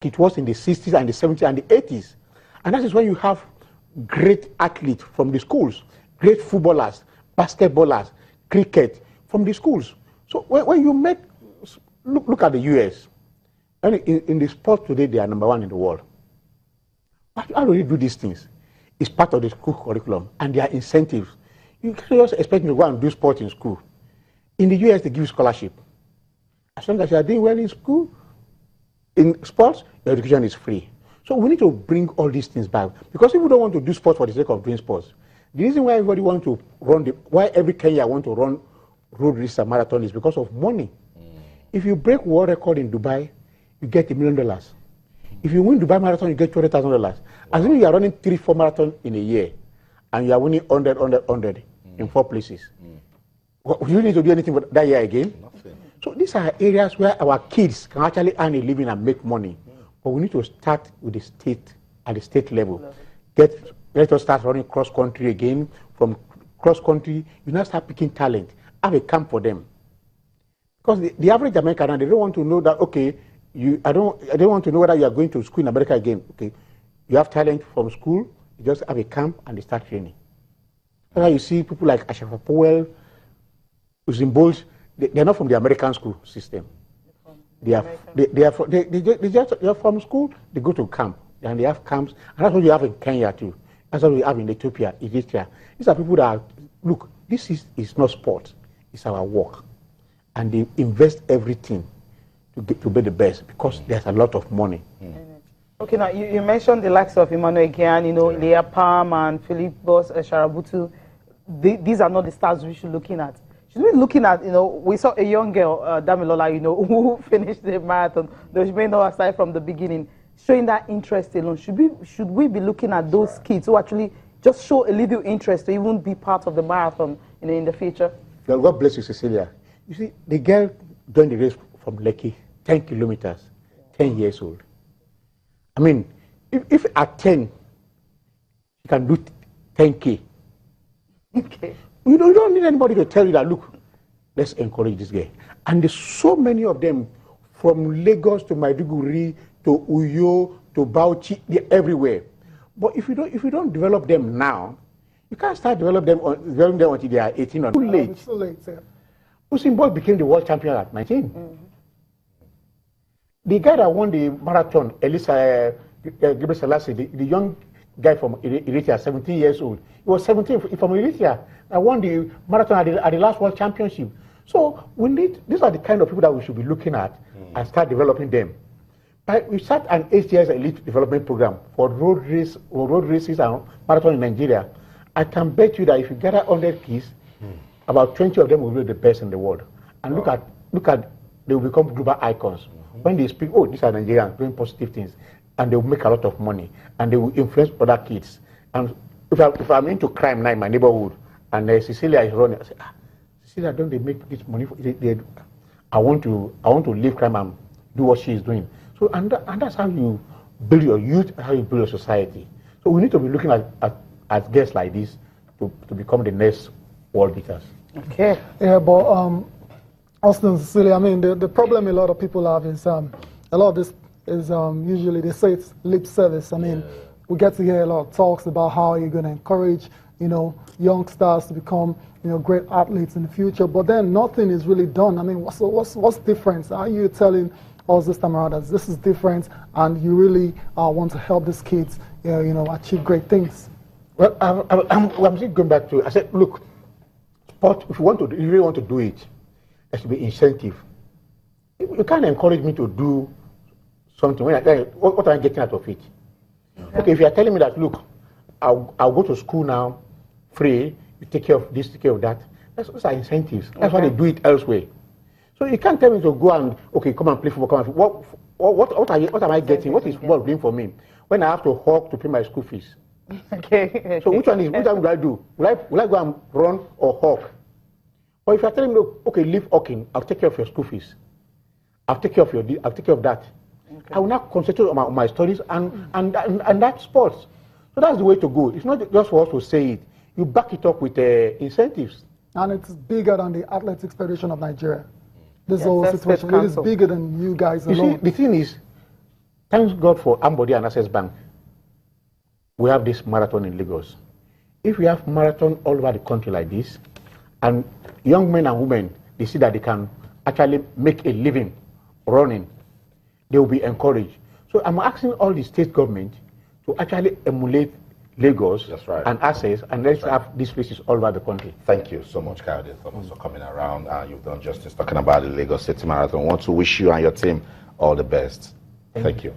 it was in the 60s and the 70s and the 80s. And that is when you have great athletes from the schools, great footballers, basketballers, cricket from the schools. So when you make, look at the US. And in the sport today, they are #1 in the world. How do you do these things? It's part of the school curriculum, and there are incentives. You can't just expect me to go and do sport in school. In the US, they give you scholarship. As long as you are doing well in school, in sports, your education is free. So we need to bring all these things back. Because people don't want to do sports for the sake of doing sports. The reason why everybody wants to run, why every Kenya want to run road race and marathon is because of money. If you break world record in Dubai, you get $1 million. If you win Dubai Marathon, you get $200,000. Assuming you are running 3-4 marathons in a year, and you are winning 100 in 4 places. Do you need to do anything for that year again? Nothing. So these are areas where our kids can actually earn a living and make money. But we need to start with the state, at the state level. Let us start running cross-country again. From cross-country, you now start picking talent. Have a camp for them. Because the average American, they don't want to know that, okay, I don't want to know whether you are going to school in America again. Okay, you have talent from school, you just have a camp and they start training. That's why you see people like Ashafa Powell, Usain Bolt, they're not from the American school system. They are from school, they go to camp, and they have camps, and that's what you have in Kenya too. That's what we have in Ethiopia, Eritrea. These are people that are, look, this is not sport, it's our work. And they invest everything to be the best because there's a lot of money. Okay, now you mentioned the likes of Emmanuel Gyan, Leah Palm and Philippos Sharabutu. These are not the stars we should be looking at. Should we be looking at, we saw a young girl, Damilola, who finished the marathon, though she may not have started from the beginning, showing that interest alone. Should we be looking at those kids who actually just show a little interest to even be part of the marathon in the future? God bless you, Cecilia. You see, the girl joined the race from Lekki, 10 kilometers, 10 years old. I mean, if at 10, you can do 10K. Okay. You don't need anybody to tell you that, look, let's encourage this guy. And there's so many of them, from Lagos to Maiduguri, to Uyo, to Bauchi, they're everywhere. But if you don't develop them now, you can't start developing them until they are 18 or too late. It's too late, yeah. Usain Bolt became the world champion at 19. The guy that won the marathon, Elisa Gebre Selassie, the young guy from Eritrea, 17 years old. He was 17 from Eritrea. I won the marathon at the last world championship. So these are the kind of people that we should be looking at and start developing them. We start an 8 years elite development program for road races and marathon in Nigeria. I can bet you that if you gather 100 kids, about 20 of them will be the best in the world. And look at, they will become global icons. When they speak, oh, these are Nigerians doing positive things, and they will make a lot of money, and they will influence other kids. And if I'm into crime now in my neighborhood, and Cecilia is running, I say, Cecilia, don't they make this money? I want to leave crime and do what she is doing. So, and that's how you build your youth, how you build your society. So we need to be looking at guests like this to become the next world beaters. Okay. Yeah, but Austin, Cecilia, I mean, the problem a lot of people have is a lot of this is usually they say it's lip service. I mean, we get to hear a lot of talks about how you're going to encourage, young stars to become, great athletes in the future, but then nothing is really done. I mean, what's different? Are you telling us this time around that this is different and you really want to help these kids, achieve great things? Well, I'm still going back to, I said, look, sport, if you really want to do it, there should be incentive. You can't encourage me to do something. What am I getting out of it? Okay, if you are telling me that, look, I'll go to school now, free, you take care of this, take care of that. Those are incentives. That's why they do it elsewhere. So you can't tell me to go and, okay, come and play football, what am I getting? What is football doing for me? When I have to hawk to pay my school fees. Okay. So which one would I do? Will I go and run or hawk? Or if you're telling me, okay, leave hawking, I'll take care of your school fees. I'll take care of that. Okay. I will not concentrate on my studies and that sports. So that's the way to go. It's not just for us to say it. You back it up with incentives. And it's bigger than the Athletics Federation of Nigeria. This whole situation it is bigger than you guys alone. You see, the thing is, Thanks God for Ambody and Access Bank. We have this marathon in Lagos. If we have marathon all over the country like this, and young men and women, they see that they can actually make a living running, they will be encouraged. So I'm asking all the state government to actually emulate Lagos and Access, and let's have these places all over the country. Thank you so much, Kayode Thomas, for coming around. You've done justice talking about the Lagos City Marathon. I want to wish you and your team all the best. Thank you.